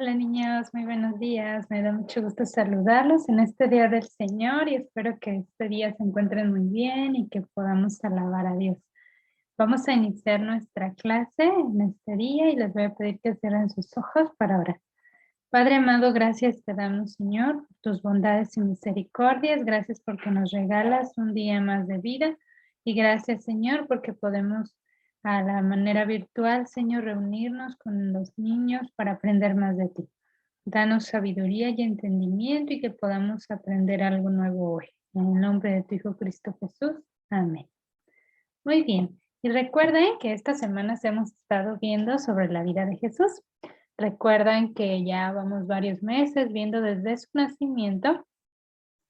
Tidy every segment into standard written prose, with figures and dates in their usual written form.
Hola niños, muy buenos días. Me da mucho gusto saludarlos en este día del Señor y espero que este día se encuentren muy bien y que podamos alabar a Dios. Vamos a iniciar nuestra clase en este día y les voy a pedir que cierren sus ojos para orar. Padre amado, gracias te damos, Señor, por tus bondades y misericordias. Gracias porque nos regalas un día más de vida. Y gracias, Señor, porque podemos a la manera virtual, Señor, reunirnos con los niños para aprender más de ti. Danos sabiduría y entendimiento y que podamos aprender algo nuevo hoy. En el nombre de tu Hijo Cristo Jesús. Amén. Muy bien. Y recuerden que estas semanas hemos estado viendo sobre la vida de Jesús. Recuerdan que ya vamos varios meses viendo desde su nacimiento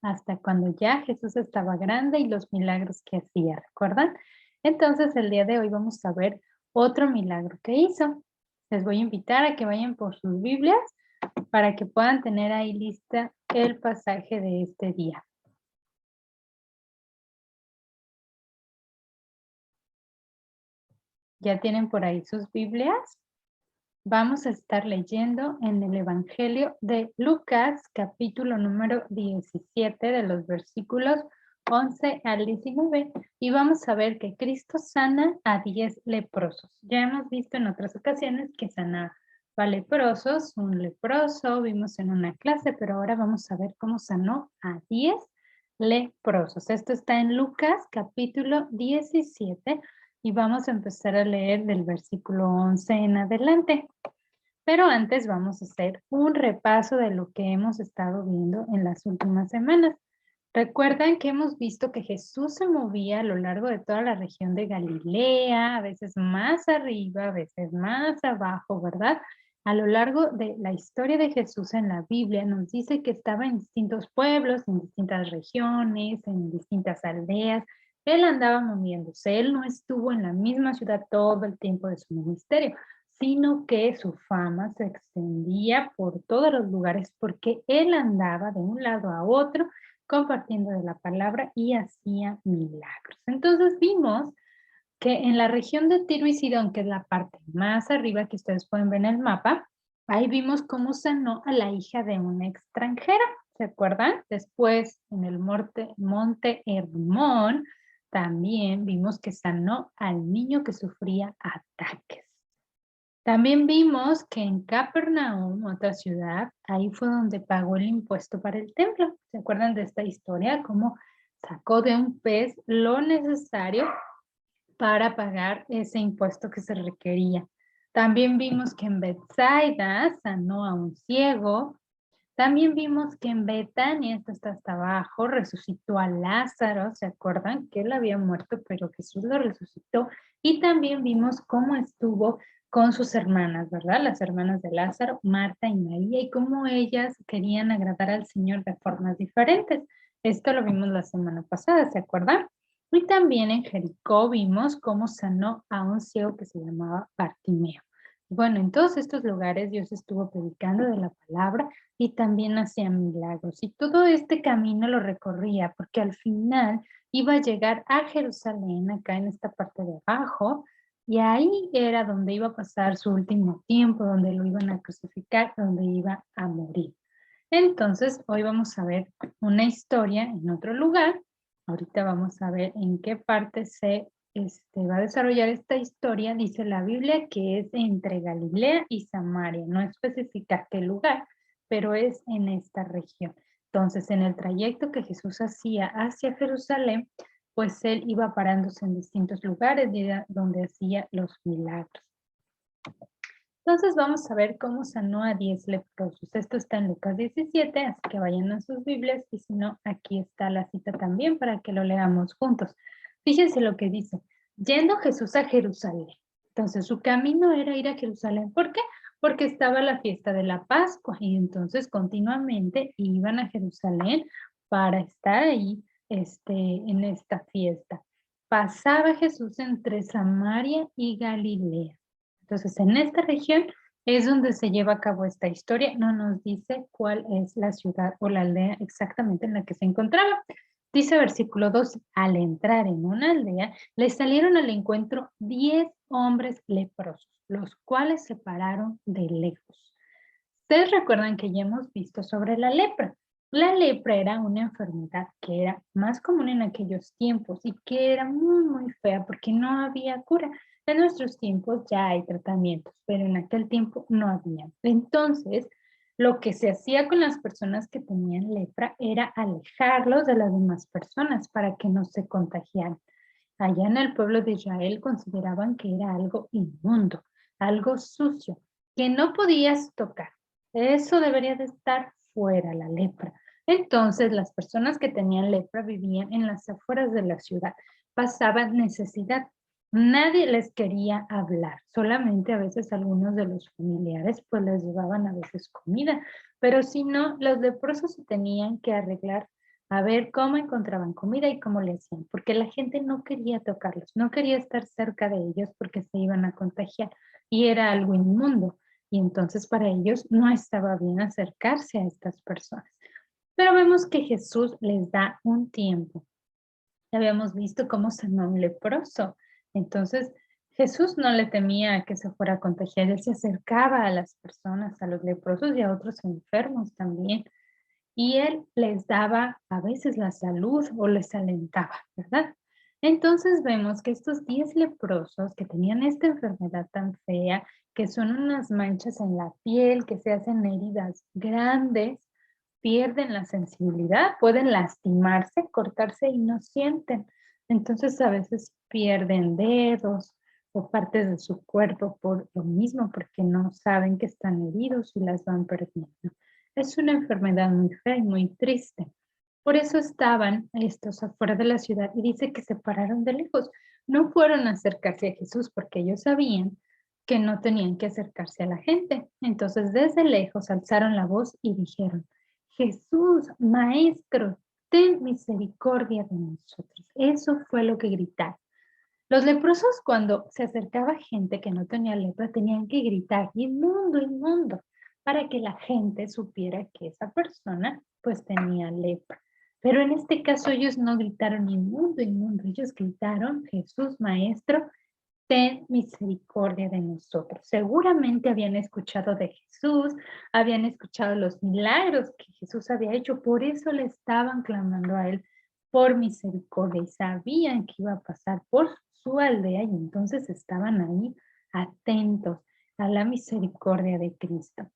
hasta cuando ya Jesús estaba grande y los milagros que hacía, ¿recuerdan? Entonces el día de hoy vamos a ver otro milagro que hizo. Les voy a invitar a que vayan por sus Biblias para que puedan tener ahí lista el pasaje de este día. ¿Ya tienen por ahí sus Biblias? Vamos a estar leyendo en el Evangelio de Lucas, capítulo número 17, de los versículos 11 al 19, y vamos a ver que Cristo sana a 10 leprosos. Ya hemos visto en otras ocasiones que sanaba a leprosos, un leproso, vimos en una clase, pero ahora vamos a ver cómo sanó a 10 leprosos. Esto está en Lucas, capítulo 17, y vamos a empezar a leer del versículo 11 en adelante. Pero antes vamos a hacer un repaso de lo que hemos estado viendo en las últimas semanas. Recuerdan que hemos visto que Jesús se movía a lo largo de toda la región de Galilea, a veces más arriba, a veces más abajo, ¿verdad? A lo largo de la historia de Jesús en la Biblia nos dice que estaba en distintos pueblos, en distintas regiones, en distintas aldeas. Él andaba moviéndose, él no estuvo en la misma ciudad todo el tiempo de su ministerio, sino que su fama se extendía por todos los lugares porque él andaba de un lado a otro compartiendo de la palabra y hacía milagros. Entonces vimos que en la región de Tiro y Sidón, que es la parte más arriba que ustedes pueden ver en el mapa, ahí vimos cómo sanó a la hija de una extranjera, ¿se acuerdan? Después en el monte Hermón también vimos que sanó al niño que sufría ataques. También vimos que en Capernaum, otra ciudad, ahí fue donde pagó el impuesto para el templo. ¿Se acuerdan de esta historia? Cómo sacó de un pez lo necesario para pagar ese impuesto que se requería. También vimos que en Bethsaida sanó a un ciego. También vimos que en Betania, esto está hasta abajo, resucitó a Lázaro. ¿Se acuerdan? Que él había muerto, pero Jesús lo resucitó. Y también vimos cómo estuvo con sus hermanas, ¿verdad? Las hermanas de Lázaro, Marta y María, y cómo ellas querían agradar al Señor de formas diferentes. Esto lo vimos la semana pasada, ¿se acuerdan? Y también en Jericó vimos cómo sanó a un ciego que se llamaba Bartimeo. Bueno, en todos estos lugares Dios estuvo predicando de la palabra y también hacía milagros. Y todo este camino lo recorría porque al final iba a llegar a Jerusalén, acá en esta parte de abajo, y ahí era donde iba a pasar su último tiempo, donde lo iban a crucificar, donde iba a morir. Entonces, hoy vamos a ver una historia en otro lugar. Ahorita vamos a ver en qué parte se va a desarrollar esta historia. Dice la Biblia que es entre Galilea y Samaria. No especifica qué lugar, pero es en esta región. Entonces, en el trayecto que Jesús hacía hacia Jerusalén, pues él iba parándose en distintos lugares donde hacía los milagros. Entonces vamos a ver cómo sanó a 10 leprosos. Esto está en Lucas 17, así que vayan a sus Biblias y si no, aquí está la cita también para que lo leamos juntos. Fíjense lo que dice. Yendo Jesús a Jerusalén. Entonces su camino era ir a Jerusalén. ¿Por qué? Porque estaba la fiesta de la Pascua y entonces continuamente iban a Jerusalén para estar ahí en esta fiesta. Pasaba Jesús entre Samaria y Galilea. Entonces, en esta región es donde se lleva a cabo esta historia. No nos dice cuál es la ciudad o la aldea exactamente en la que se encontraba. Dice versículo 2, al entrar en una aldea, le salieron al encuentro 10 hombres leprosos, los cuales se pararon de lejos. Ustedes recuerdan que ya hemos visto sobre la lepra. La lepra era una enfermedad que era más común en aquellos tiempos y que era muy, muy fea porque no había cura. En nuestros tiempos ya hay tratamientos, pero en aquel tiempo no había. Entonces, lo que se hacía con las personas que tenían lepra era alejarlos de las demás personas para que no se contagiaran. Allá en el pueblo de Israel consideraban que era algo inmundo, algo sucio, que no podías tocar. Eso debería de estar fuera, la lepra. Entonces, las personas que tenían lepra vivían en las afueras de la ciudad, pasaban necesidad. Nadie les quería hablar, solamente a veces algunos de los familiares pues les llevaban a veces comida, pero si no, los leprosos se tenían que arreglar a ver cómo encontraban comida y cómo le hacían, porque la gente no quería tocarlos, no quería estar cerca de ellos porque se iban a contagiar y era algo inmundo. Y entonces para ellos no estaba bien acercarse a estas personas. Pero vemos que Jesús les da un tiempo. Ya habíamos visto cómo sanó a un leproso. Entonces Jesús no le temía a que se fuera a contagiar. Él se acercaba a las personas, a los leprosos y a otros enfermos también. Y él les daba a veces la salud o les alentaba, ¿verdad? Entonces vemos que estos 10 leprosos que tenían esta enfermedad tan fea, que son unas manchas en la piel, que se hacen heridas grandes, pierden la sensibilidad, pueden lastimarse, cortarse y no sienten. Entonces a veces pierden dedos o partes de su cuerpo por lo mismo, porque no saben que están heridos y las van perdiendo. Es una enfermedad muy fea y muy triste. Por eso estaban estos afuera de la ciudad y dice que se pararon de lejos. No fueron a acercarse a Jesús porque ellos sabían que no tenían que acercarse a la gente. Entonces desde lejos alzaron la voz y dijeron, Jesús, Maestro, ten misericordia de nosotros. Eso fue lo que gritaron. Los leprosos cuando se acercaba gente que no tenía lepra tenían que gritar, inmundo, inmundo, para que la gente supiera que esa persona pues tenía lepra. Pero en este caso ellos no gritaron inmundo, inmundo, ellos gritaron, Jesús Maestro, ten misericordia de nosotros. Seguramente habían escuchado de Jesús, habían escuchado los milagros que Jesús había hecho, por eso le estaban clamando a él por misericordia y sabían que iba a pasar por su aldea y entonces estaban ahí atentos a la misericordia de Cristo.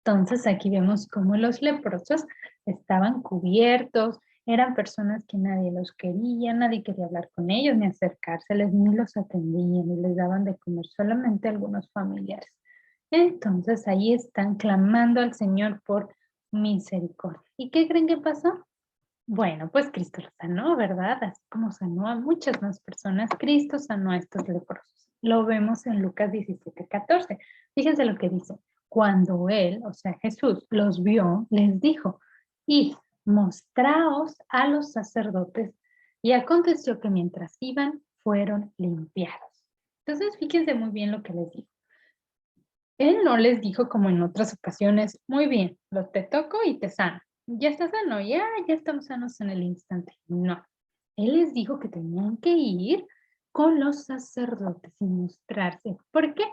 Entonces aquí vemos cómo los leprosos estaban cubiertos, eran personas que nadie los quería, nadie quería hablar con ellos, ni acercárseles, ni los atendían, ni les daban de comer, solamente algunos familiares. Entonces ahí están clamando al Señor por misericordia. ¿Y qué creen que pasó? Bueno, pues Cristo los sanó, ¿verdad? Así como sanó a muchas más personas, Cristo sanó a estos leprosos. Lo vemos en Lucas 17:14. Fíjense lo que dice. Cuando él, o sea Jesús, los vio, les dijo, id, mostraos a los sacerdotes. Y aconteció que mientras iban, fueron limpiados. Entonces, fíjense muy bien lo que les dijo. Él no les dijo como en otras ocasiones, muy bien, lo te toco y te sano. Ya estás sano, ya estamos sanos en el instante. No, él les dijo que tenían que ir con los sacerdotes y mostrarse. ¿Por qué?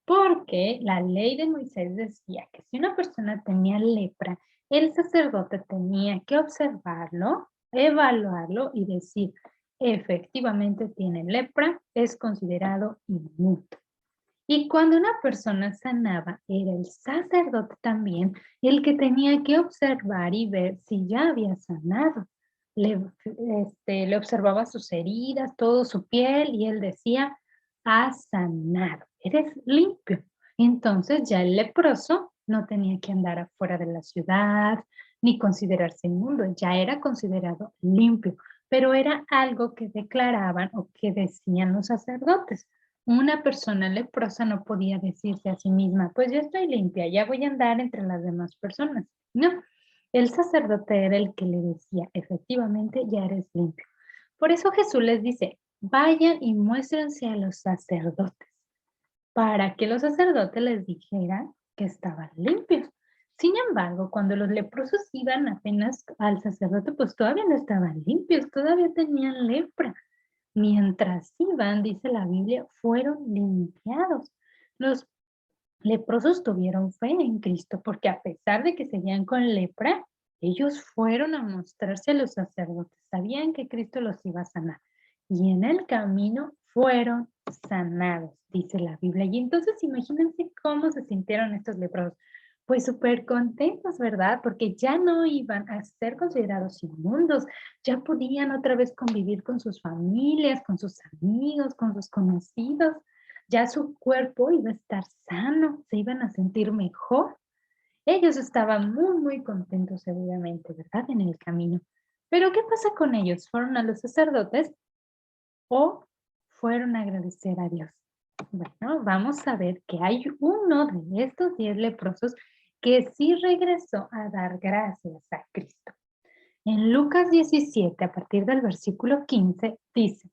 Porque la ley de Moisés decía que si una persona tenía lepra, el sacerdote tenía que observarlo, evaluarlo y decir, efectivamente tiene lepra, es considerado inmundo. Y cuando una persona sanaba, era el sacerdote también el que tenía que observar y ver si ya había sanado. Le observaba sus heridas, todo su piel y él decía, has sanado, eres limpio. Entonces ya el leproso no tenía que andar afuera de la ciudad ni considerarse inmundo, ya era considerado limpio, pero era algo que declaraban o que decían los sacerdotes. Una persona leprosa no podía decirse a sí misma, pues ya estoy limpia, ya voy a andar entre las demás personas. No, el sacerdote era el que le decía, efectivamente, ya eres limpio. Por eso Jesús les dice, vayan y muéstrense a los sacerdotes, para que los sacerdotes les dijeran que estaban limpios. Sin embargo, cuando los leprosos iban apenas al sacerdote, pues todavía no estaban limpios, todavía tenían lepra. Mientras iban, dice la Biblia, fueron limpiados. Los leprosos tuvieron fe en Cristo, porque a pesar de que seguían con lepra, ellos fueron a mostrarse a los sacerdotes. Sabían que Cristo los iba a sanar. Y en el camino fueron sanados, dice la Biblia. Y entonces imagínense cómo se sintieron estos leprosos. Pues súper contentos, ¿verdad? Porque ya no iban a ser considerados inmundos, ya podían otra vez convivir con sus familias, con sus amigos, con sus conocidos. Ya su cuerpo iba a estar sano, se iban a sentir mejor. Ellos estaban muy, muy contentos seguramente, ¿verdad? En el camino. Pero ¿qué pasa con ellos? ¿Fueron a los sacerdotes o fueron a agradecer a Dios? Bueno, vamos a ver que hay uno de estos 10 leprosos que sí regresó a dar gracias a Cristo. En Lucas 17, a partir del versículo 15, dice,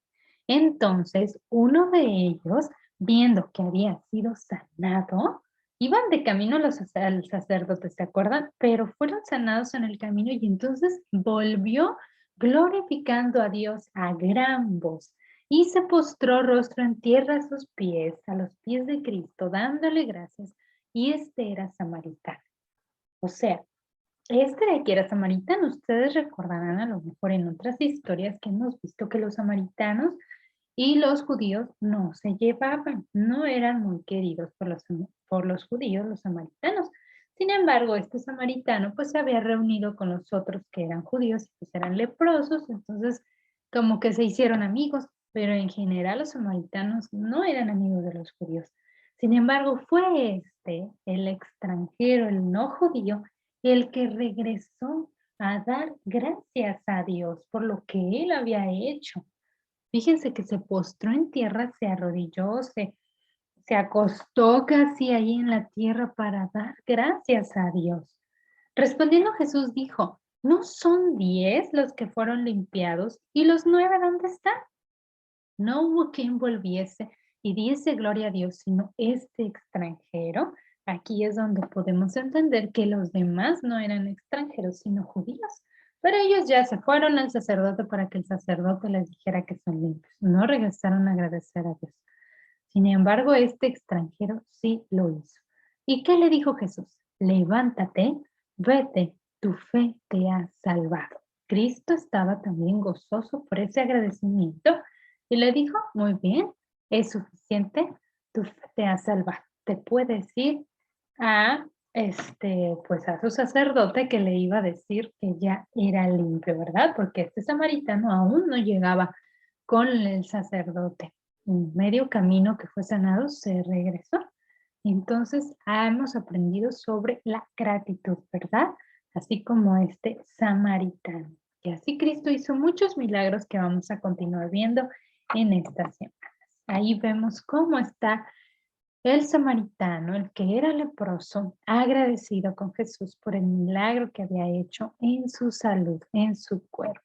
entonces uno de ellos, viendo que había sido sanado, iban de camino al sacerdote, ¿se acuerdan? Pero fueron sanados en el camino y entonces volvió glorificando a Dios a gran voz y se postró rostro en tierra a los pies de Cristo, dándole gracias, y este era samaritano. O sea, este de aquí era samaritano. Ustedes recordarán a lo mejor en otras historias que hemos visto que los samaritanos y los judíos no se llevaban, no eran muy queridos por los judíos, los samaritanos. Sin embargo, este samaritano pues se había reunido con los otros que eran judíos y pues eran leprosos, entonces como que se hicieron amigos, pero en general los samaritanos no eran amigos de los judíos. Sin embargo, fue este, el extranjero, el no judío, el que regresó a dar gracias a Dios por lo que él había hecho. Fíjense que se postró en tierra, se arrodilló, se acostó casi ahí en la tierra para dar gracias a Dios. Respondiendo Jesús dijo, ¿no son 10 los que fueron limpiados y los 9 dónde están? No hubo quien volviese y diese gloria a Dios, sino este extranjero. Aquí es donde podemos entender que los demás no eran extranjeros, sino judíos. Pero ellos ya se fueron al sacerdote para que el sacerdote les dijera que son limpios. No regresaron a agradecer a Dios. Sin embargo, este extranjero sí lo hizo. ¿Y qué le dijo Jesús? Levántate, vete, tu fe te ha salvado. Cristo estaba también gozoso por ese agradecimiento y le dijo, muy bien, es suficiente, tu fe te ha salvado. Te puedes ir a pues a su sacerdote que le iba a decir que ya era limpio, ¿verdad? Porque este samaritano aún no llegaba con el sacerdote. En medio camino que fue sanado, se regresó. Entonces, hemos aprendido sobre la gratitud, ¿verdad? Así como este samaritano. Y así Cristo hizo muchos milagros que vamos a continuar viendo en estas semanas. Ahí vemos cómo está el samaritano, el que era leproso, agradecido con Jesús por el milagro que había hecho en su salud, en su cuerpo.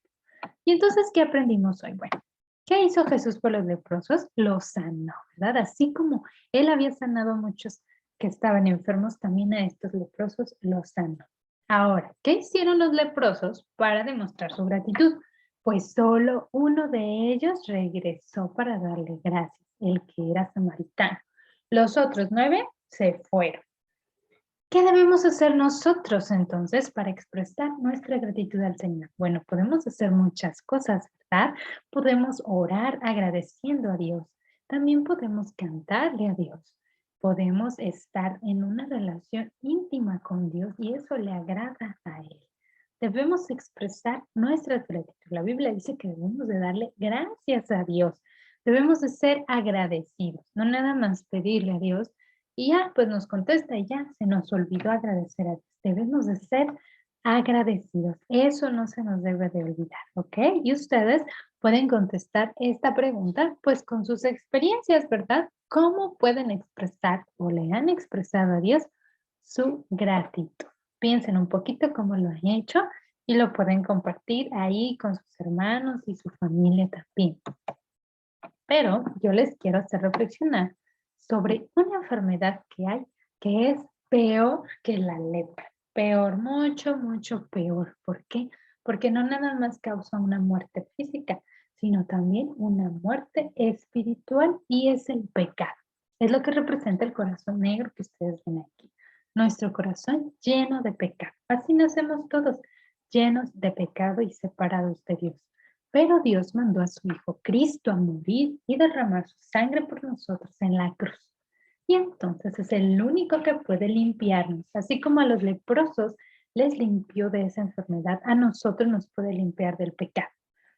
Y entonces, ¿qué aprendimos hoy? Bueno, ¿qué hizo Jesús por los leprosos? Los sanó, ¿verdad? Así como él había sanado a muchos que estaban enfermos, también a estos leprosos los sanó. Ahora, ¿qué hicieron los leprosos para demostrar su gratitud? Pues solo uno de ellos regresó para darle gracias, el que era samaritano. Los otros 9 se fueron. ¿Qué debemos hacer nosotros entonces para expresar nuestra gratitud al Señor? Bueno, podemos hacer muchas cosas, ¿verdad? Podemos orar agradeciendo a Dios. También podemos cantarle a Dios. Podemos estar en una relación íntima con Dios y eso le agrada a Él. Debemos expresar nuestra gratitud. La Biblia dice que debemos de darle gracias a Dios. Debemos de ser agradecidos, no nada más pedirle a Dios y ya, pues nos contesta y ya se nos olvidó agradecer a Dios. Debemos de ser agradecidos. Eso no se nos debe de olvidar, ¿ok? Y ustedes pueden contestar esta pregunta pues con sus experiencias, ¿verdad? ¿Cómo pueden expresar o le han expresado a Dios su gratitud? Piensen un poquito cómo lo han hecho y lo pueden compartir ahí con sus hermanos y su familia también. Pero yo les quiero hacer reflexionar sobre una enfermedad que hay que es peor que la lepra. Peor, mucho, mucho peor. ¿Por qué? Porque no nada más causa una muerte física, sino también una muerte espiritual y es el pecado. Es lo que representa el corazón negro que ustedes ven aquí. Nuestro corazón lleno de pecado. Así nacemos todos, llenos de pecado y separados de Dios. Pero Dios mandó a su Hijo Cristo a morir y derramar su sangre por nosotros en la cruz. Y entonces es el único que puede limpiarnos. Así como a los leprosos les limpió de esa enfermedad, a nosotros nos puede limpiar del pecado.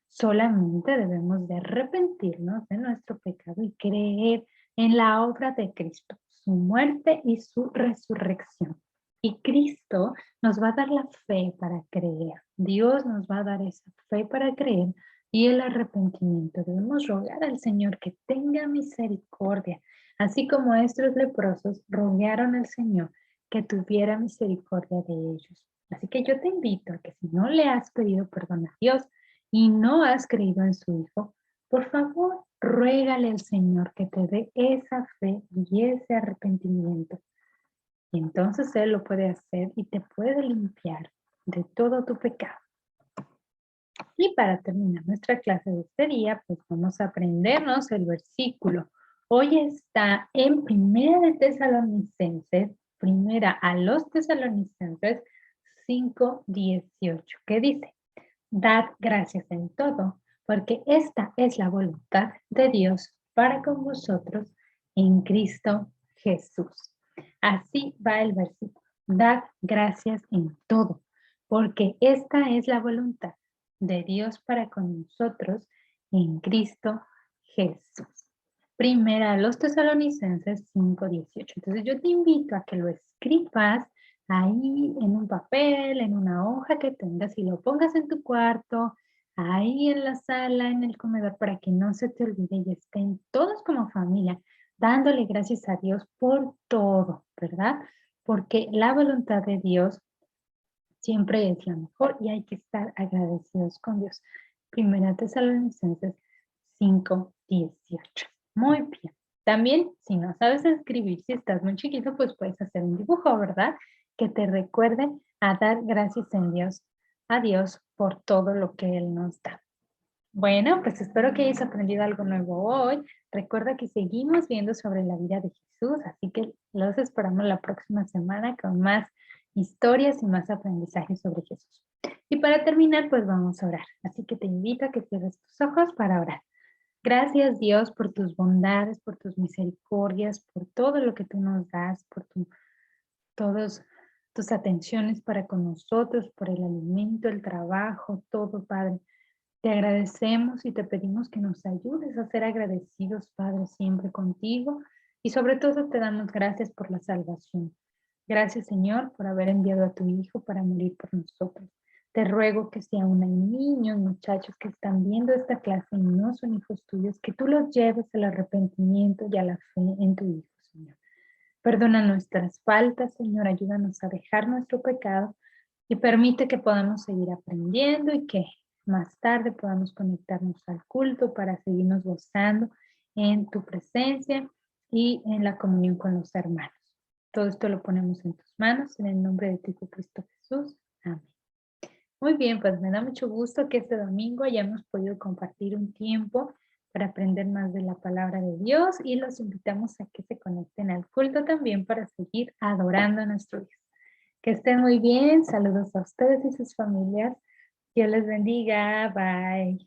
Solamente debemos de arrepentirnos de nuestro pecado y creer en la obra de Cristo, su muerte y su resurrección. Y Cristo nos va a dar la fe para creer. Dios nos va a dar esa fe para creer y el arrepentimiento. Debemos rogar al Señor que tenga misericordia, así como estos leprosos rogaron al Señor que tuviera misericordia de ellos. Así que yo te invito a que si no le has pedido perdón a Dios y no has creído en su Hijo, por favor, ruégale al Señor que te dé esa fe y ese arrepentimiento. Y entonces Él lo puede hacer y te puede limpiar de todo tu pecado. Y para terminar nuestra clase de este día, pues vamos a aprendernos el versículo. Hoy está en Primera de Tesalonicenses, Primera a los Tesalonicenses 5:18, que dice: Dad gracias en todo, porque esta es la voluntad de Dios para con vosotros en Cristo Jesús. Así va el versículo. Dad gracias en todo, porque esta es la voluntad de Dios para con nosotros en Cristo Jesús. Primera a los Tesalonicenses 5:18. Entonces yo te invito a que lo escribas ahí en un papel, en una hoja que tengas y lo pongas en tu cuarto, ahí en la sala, en el comedor, para que no se te olvide y estén todos como familia dándole gracias a Dios por todo, ¿verdad? Porque la voluntad de Dios siempre es la mejor y hay que estar agradecidos con Dios. Primera Tesalonicenses 5:18. Muy bien. También, si no sabes escribir, si estás muy chiquito, pues puedes hacer un dibujo, ¿verdad? Que te recuerde a dar gracias a Dios por todo lo que Él nos da. Bueno, pues espero que hayas aprendido algo nuevo hoy. Recuerda que seguimos viendo sobre la vida de Jesús, así que los esperamos la próxima semana con más historias y más aprendizajes sobre Jesús. Y para terminar, pues vamos a orar. Así que te invito a que cierres tus ojos para orar. Gracias, Dios, por tus bondades, por tus misericordias, por todo lo que tú nos das, por todas tus atenciones para con nosotros, por el alimento, el trabajo, todo, Padre. Te agradecemos y te pedimos que nos ayudes a ser agradecidos, Padre, siempre contigo. Y sobre todo te damos gracias por la salvación. Gracias, Señor, por haber enviado a tu Hijo para morir por nosotros. Te ruego que si aún hay niños, muchachos que están viendo esta clase y no son hijos tuyos, que tú los lleves al arrepentimiento y a la fe en tu Hijo, Señor. Perdona nuestras faltas, Señor, ayúdanos a dejar nuestro pecado y permite que podamos seguir aprendiendo y que más tarde podamos conectarnos al culto para seguirnos gozando en tu presencia y en la comunión con los hermanos. Todo esto lo ponemos en tus manos, en el nombre de tu Hijo Cristo Jesús. Amén. Muy bien, pues me da mucho gusto que este domingo hayamos podido compartir un tiempo para aprender más de la palabra de Dios y los invitamos a que se conecten al culto también para seguir adorando a nuestro Dios. Que estén muy bien, saludos a ustedes y sus familias. Dios les bendiga, bye.